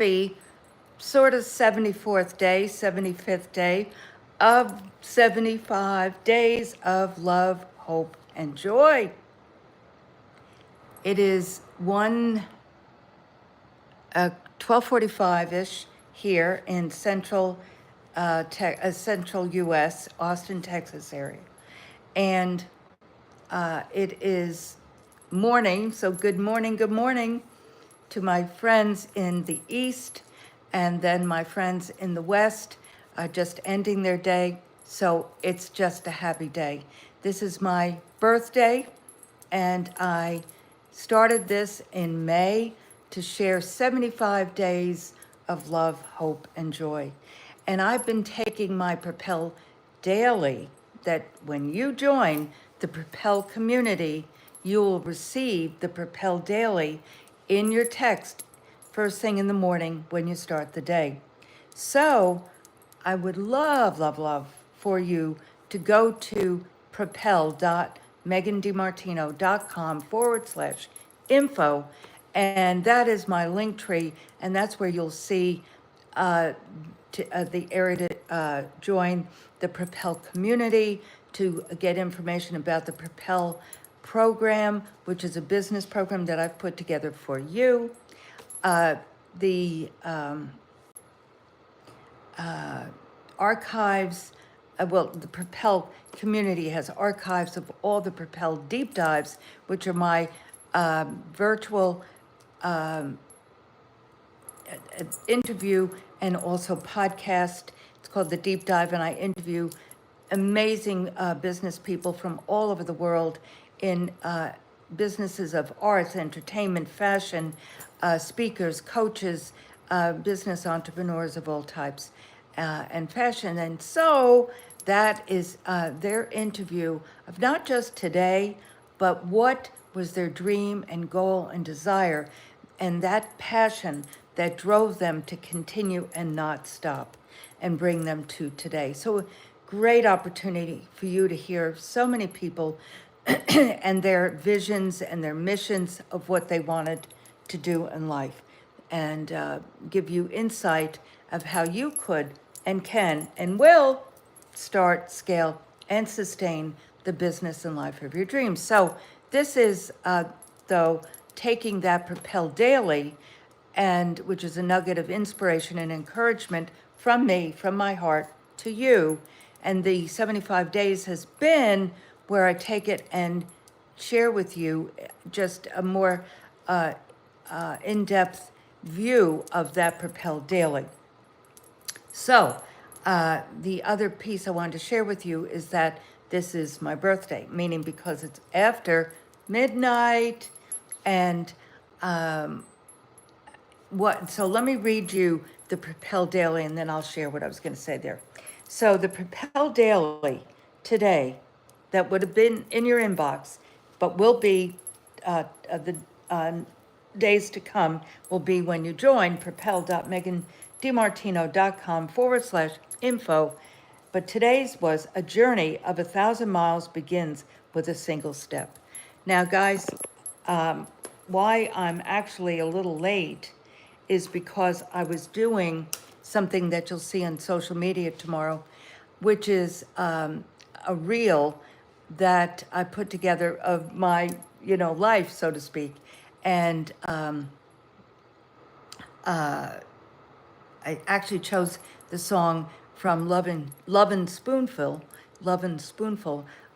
happy sort of 74th day, 75th day of 75 days of love, hope, and joy. It is 12:45-ish here in central U.S., Austin, Texas area. And it is morning, so good morning to my friends in the East, and then my friends in the West just ending their day. So it's just a happy day. This is my birthday, and I started this in May to share 75 days of love, hope, and joy. And I've been taking my Propel Daily, that when you join the Propel community, you will receive the Propel Daily in your text first thing in the morning when you start the day. So I would love for you to go to propel.megandimartino.com/info, and that is my link tree, and that's where you'll see the area to join the Propel community, to get information about the Propel program, which is a business program that I've put together for you. The archives, the Propel community has archives of all the Propel deep dives, which are my virtual interview and also podcast. It's called The Deep Dive, and I interview amazing business people from all over the world in businesses of arts, entertainment, fashion, speakers, coaches, business entrepreneurs of all types, and fashion. And so that is their interview of not just today, but what was their dream and goal and desire, and that passion that drove them to continue and not stop and bring them to today. So great opportunity for you to hear so many people and their visions and their missions of what they wanted to do in life, and give you insight of how you could and can and will start, scale, and sustain the business and life of your dreams. So this is, though, taking that Propel Daily, and which is a nugget of inspiration and encouragement from me, from my heart to you. And the 75 days has been where I take it and share with you just a more in-depth view of that Propel Daily. So the other piece I wanted to share with you is that this is my birthday, meaning because it's after midnight. And so let me read you the Propel Daily, and then I'll share what I was going to say there. So the Propel Daily today, that would have been in your inbox, but will be the days to come, will be when you join propel.megandimartino.com/info. But today's was a journey of 1,000 miles begins with a single step. Now, guys, why I'm actually a little late is because I was doing something that you'll see on social media tomorrow, which is a reel that I put together of my, life, so to speak. And I actually chose the song from Lovin' Spoonful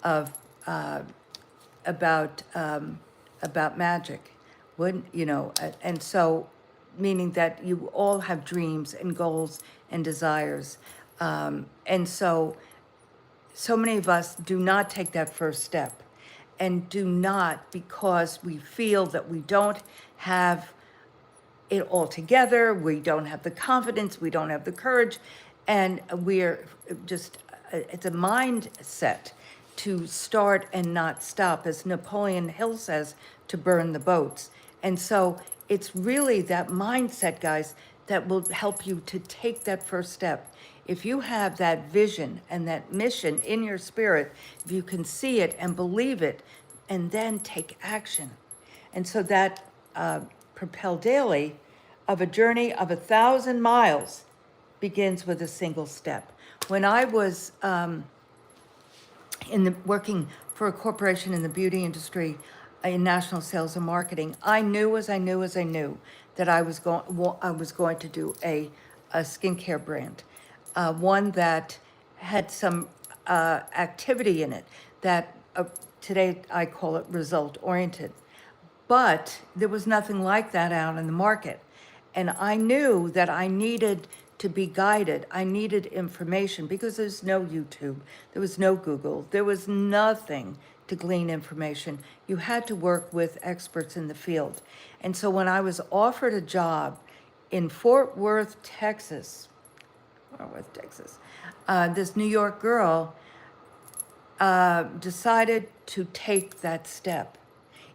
of about magic. And so, meaning that you all have dreams and goals and desires. And so many of us do not take that first step, and do not, because we feel that we don't have it all together, we don't have the confidence, we don't have the courage, and we're just, it's a mindset to start and not stop, as Napoleon Hill says, to burn the boats. And so it's really that mindset, guys, that will help you to take that first step. If you have that vision and that mission in your spirit, if you can see it and believe it, and then take action. And so that Propel Daily of a journey of 1,000 miles begins with a single step. When I was working for a corporation in the beauty industry in national sales and marketing, I knew as I knew that I was going to do a skincare brand, one that had some activity in it that today I call it result oriented. But there was nothing like that out in the market. And I knew that I needed to be guided. I needed information because there's no YouTube, there was no Google, there was nothing to glean information. You had to work with experts in the field. And so when I was offered a job in Fort Worth, Texas, this New York girl decided to take that step,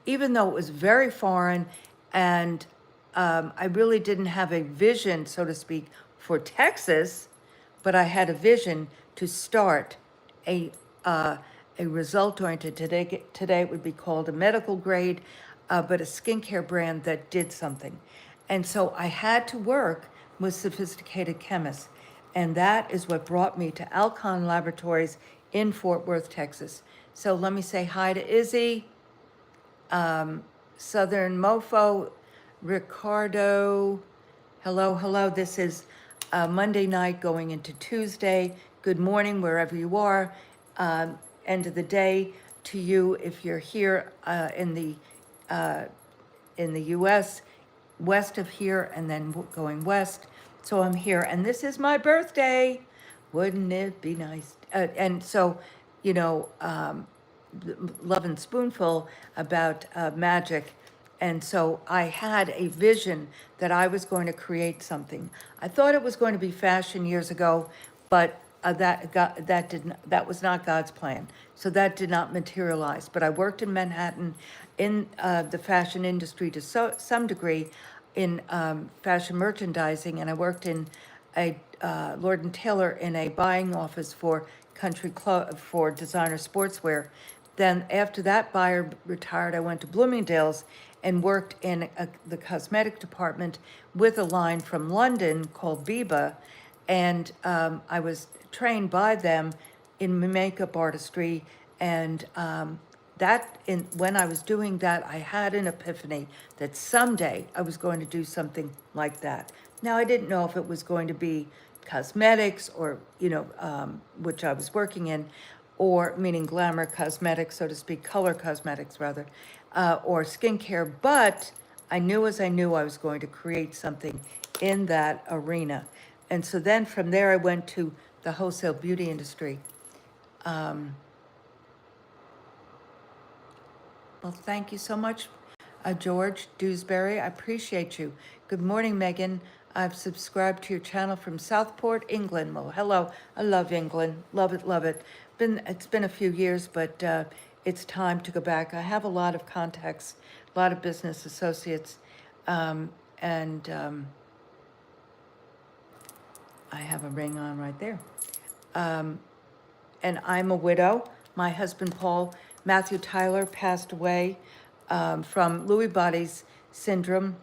even though it was very foreign and I really didn't have a vision, so to speak, for Texas, but I had a vision to start a result-oriented, today it would be called a medical grade, but a skincare brand that did something. And so I had to work with sophisticated chemists. And that is what brought me to Alcon Laboratories in Fort Worth, Texas. So let me say hi to Izzy, Southern Mofo, Ricardo. Hello. This is Monday night going into Tuesday. Good morning, wherever you are. End of the day to you if you're here in the U.S., west of here, and then going west. So I'm here, and this is my birthday. Wouldn't it be nice? And so, you know, Love and Spoonful about magic. And so I had a vision that I was going to create something. I thought it was going to be fashion years ago, but that was not God's plan. So that did not materialize. But I worked in Manhattan in the fashion industry to some degree in fashion merchandising, and I worked in a Lord & Taylor in a buying office for for designer sportswear. Then after that buyer retired, I went to Bloomingdale's and worked in the cosmetic department with a line from London called Biba. And I was trained by them in makeup artistry. And when I was doing that, I had an epiphany that someday I was going to do something like that. Now, I didn't know if it was going to be cosmetics or, which I was working in, or meaning glamour cosmetics, so to speak, color cosmetics rather, or skincare, but I knew I was going to create something in that arena. And so then from there, I went to the wholesale beauty industry. Well, thank you so much, George Dewsbury. I appreciate you. Good morning, Megan. I've subscribed to your channel from Southport, England. Well, hello. I love England. Love it, love it. It's been a few years, but it's time to go back. I have a lot of contacts, a lot of business associates, and I have a ring on right there. And I'm a widow. My husband, Matthew Tyler, passed away from Lewy bodies syndrome.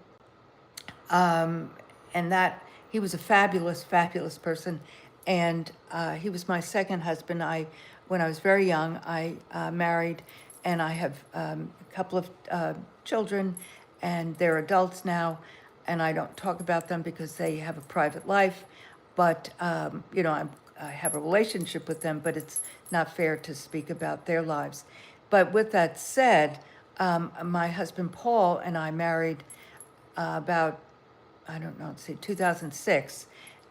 And that he was a fabulous person. And he was my second husband. When I was very young, I married, and I have a couple of children, and they're adults now. And I don't talk about them because they have a private life. But, I have a relationship with them, but it's not fair to speak about their lives. But with that said, my husband Paul and I married about, 2006.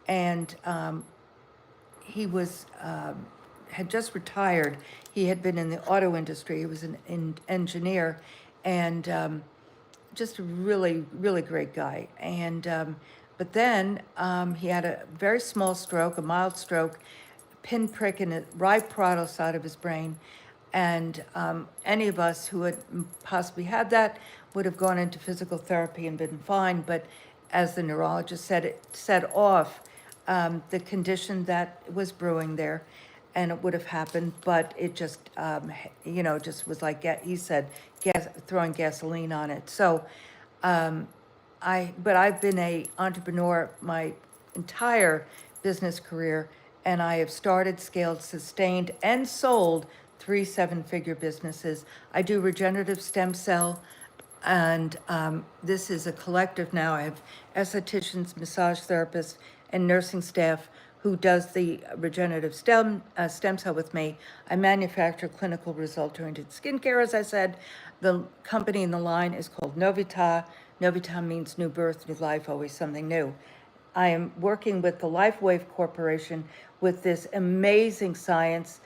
And he had just retired. He had been in the auto industry. He was an engineer, and just a really, really great guy. And but then he had a very small stroke, a mild stroke, pinprick in the right parietal side of his brain. And any of us who had possibly had that would have gone into physical therapy and been fine. But as the neurologist said, it set off the condition that was brewing there, and it would have happened, but it just, just was like, he said, throwing gasoline on it. So but I've been a entrepreneur my entire business career, and I have started, scaled, sustained, and sold 3 7-figure businesses. I do regenerative stem cell, and this is a collective now. I have estheticians, massage therapists, and nursing staff who does the regenerative stem cell with me. I manufacture clinical result-oriented skincare, as I said. The company in the line is called Novita. Novita means new birth, new life, always something new. I am working with the LifeWave Corporation with this amazing science,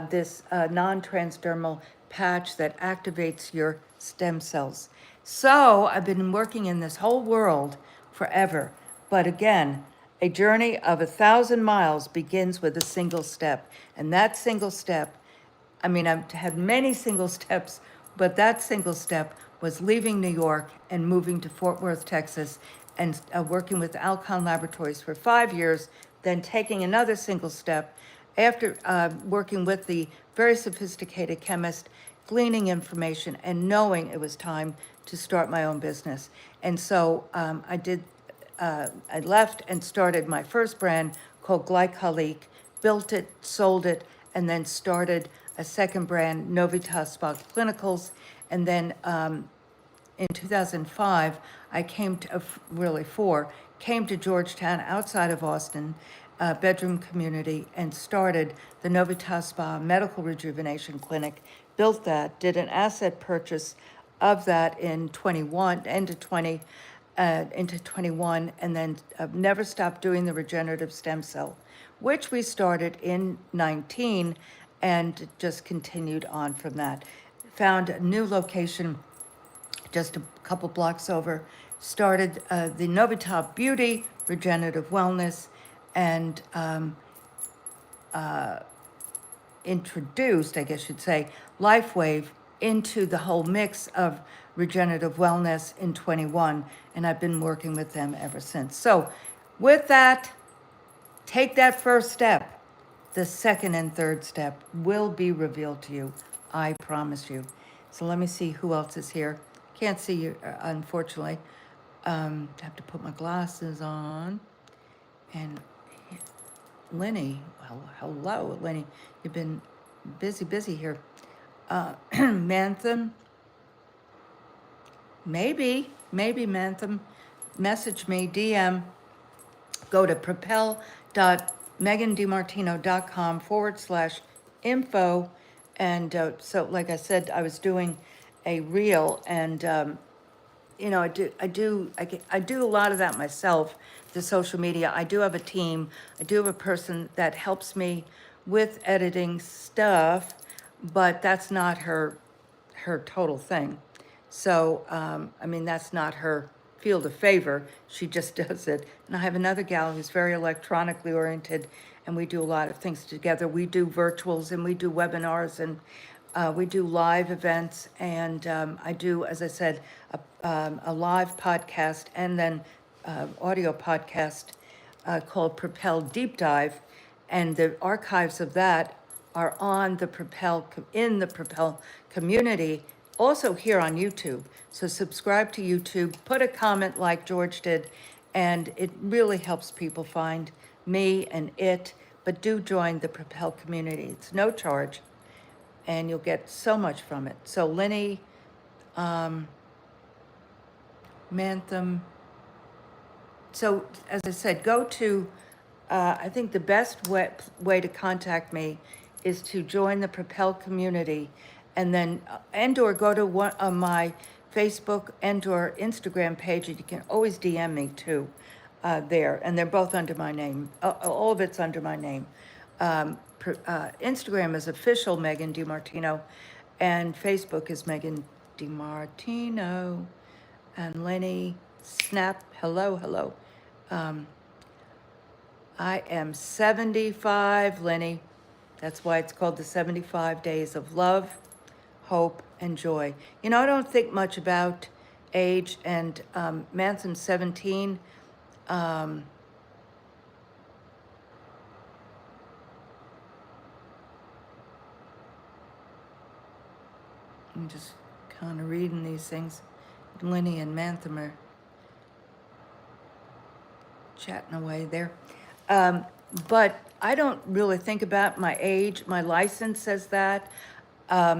this non-transdermal patch that activates your stem cells. So I've been working in this whole world forever. But again, a journey of 1,000 miles begins with a single step. And that single step, I mean, I've had many single steps, but that single step was leaving New York and moving to Fort Worth, Texas, and working with Alcon Laboratories for 5 years, then taking another single step after working with the very sophisticated chemist, gleaning information, and knowing it was time to start my own business. And so I left and started my first brand called Glycolique, built it, sold it, and then started a second brand, Novitas Spa Clinicals. And then in 2005, I came to, really four, came to Georgetown outside of Austin, bedroom community, and started the Novitas Spa Medical Rejuvenation Clinic, built that, did an asset purchase of that in 21, into 21, and then never stopped doing the regenerative stem cell, which we started in 19 and just continued on from that. Found a new location just a couple blocks over, started the Novitop Beauty, Regenerative Wellness, and introduced, I guess you'd say, LifeWave into the whole mix of regenerative wellness in 21, and I've been working with them ever since. So with that, take that first step. The second and third step will be revealed to you, I promise you. So let me see who else is here. Can't see you, unfortunately. Have to put my glasses on. And Lenny, well, hello, Lenny. You've been busy here. Mantham, maybe Mantham. Message me, DM. Go to propel.megandimartino.com/info. And so, like I said, I was doing a reel, and I do a lot of that myself, the social media. I do have a team. I do have a person that helps me with editing stuff, but that's not her total thing. So, I mean, that's not her field of favor. She just does it. And I have another gal who's very electronically oriented, and we do a lot of things together. We do virtuals, and we do webinars, and we do live events, and I do, as I said, a live podcast and then audio podcast called Propel Deep Dive, and the archives of that are on the in the Propel community, also here on YouTube. So subscribe to YouTube, put a comment like George did, and it really helps people find me and it. But do join the Propel community. It's no charge, and you'll get so much from it. So Lenny, Mantham. So as I said, go to, I think the best way to contact me is to join the Propel community, and then, and/or go to one of my Facebook and/or Instagram page, and you can always DM me too, there, and they're both under my name. All of it's under my name. Instagram is official Megan DiMartino, and Facebook is Megan DiMartino. And Lenny, snap, hello. I am 75, Lenny. That's why it's called the 75 Days of Love, Hope, and Joy. I don't think much about age, and Manson's 17. I'm just kind of reading these things. Lenny and Mantham are chatting away there. Um, but I don't really think about my age. My license says that.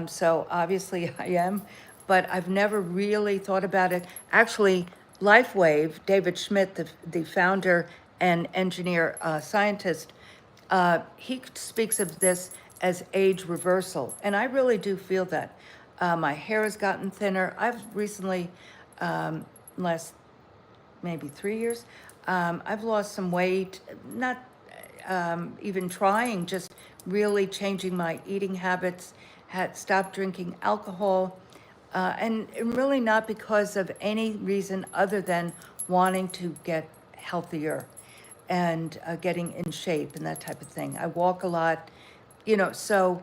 So obviously I am, but I've never really thought about it. Actually, LifeWave, David Schmidt, the founder and engineer, scientist, he speaks of this as age reversal. And I really do feel that. My hair has gotten thinner. I've recently, last maybe 3 years. I've lost some weight, not even trying, just really changing my eating habits, had stopped drinking alcohol, and really not because of any reason other than wanting to get healthier and getting in shape and that type of thing. I walk a lot, so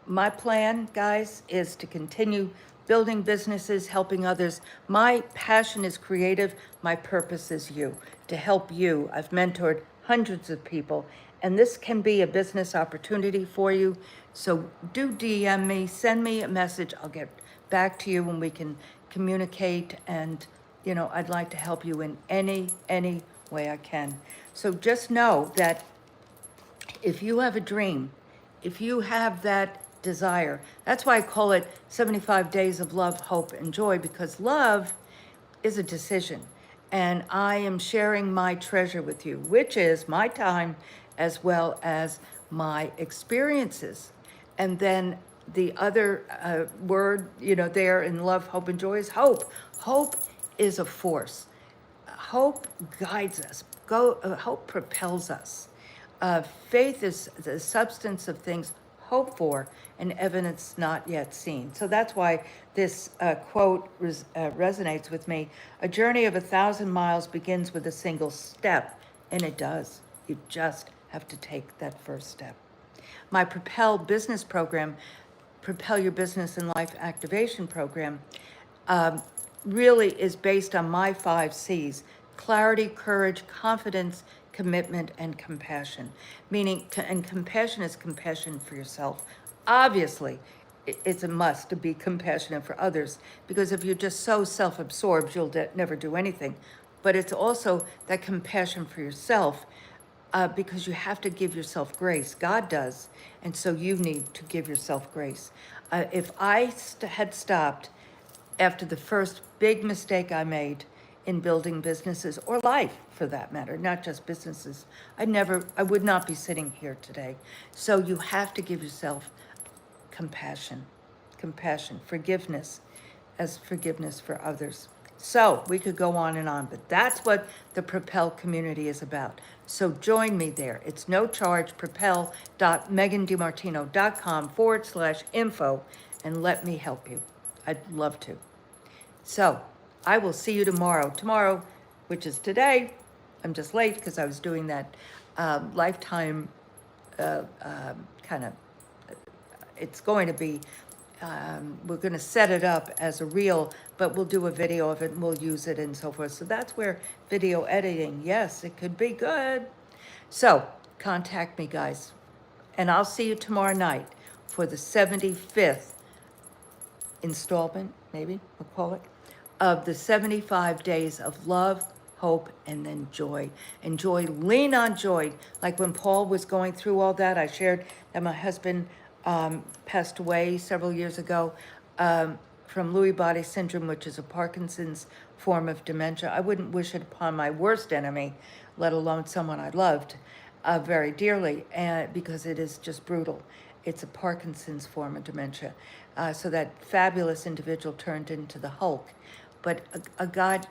my plan, guys, is to continue building businesses, helping others. My passion is creative. My purpose is you, to help you. I've mentored hundreds of people, and this can be a business opportunity for you. So do DM me, send me a message. I'll get back to you when we can communicate, and I'd like to help you in any way I can. So just know that if you have a dream, if you have that desire, that's why I call it 75 days of love, hope, and joy, because love is a decision. And I am sharing my treasure with you, which is my time as well as my experiences. And then the other word, there in love, hope, and joy is hope. Hope is a force. Hope guides us. Hope propels us. Faith is the substance of things hoped for and evidence not yet seen. So that's why this quote resonates with me. A journey of 1,000 miles begins with a single step, and it does. You just have to take that first step. My Propel business program, Propel Your Business and Life Activation program, really is based on my 5 C's: clarity, courage, confidence, commitment, and compassion. Meaning, and compassion is compassion for yourself. Obviously, it's a must to be compassionate for others, because if you're just so self-absorbed, you'll never do anything. But it's also that compassion for yourself, because you have to give yourself grace. God does, and so you need to give yourself grace. If I had stopped after the first big mistake I made in building businesses, or life for that matter, not just businesses, I would not be sitting here today. So you have to give yourself compassion, forgiveness, as forgiveness for others. So we could go on and on, but that's what the Propel community is about. So join me there. It's no charge, propel.megandimartino.com/info, and let me help you. I'd love to. So I will see you tomorrow. Tomorrow, which is today. I'm just late because I was doing that lifetime kind of, it's going to be, we're going to set it up as a reel, but we'll do a video of it and we'll use it and so forth. So that's where video editing, yes, it could be good. So contact me, guys. And I'll see you tomorrow night for the 75th installment, maybe we'll call it, of the 75 days of love, hope, and then joy. And joy, lean on joy. Like when Paul was going through all that, I shared that my husband passed away several years ago from Lewy body syndrome, which is a Parkinson's form of dementia. I wouldn't wish it upon my worst enemy, let alone someone I loved very dearly, because it is just brutal. It's a Parkinson's form of dementia. So that fabulous individual turned into the Hulk. But a God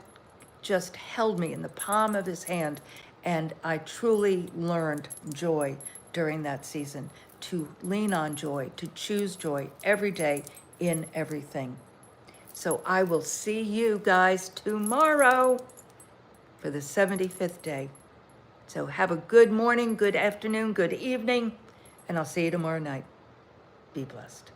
just held me in the palm of his hand, and I truly learned joy during that season, to lean on joy, to choose joy every day in everything. So I will see you guys tomorrow for the 75th day. So have a good morning, good afternoon, good evening, and I'll see you tomorrow night. Be blessed.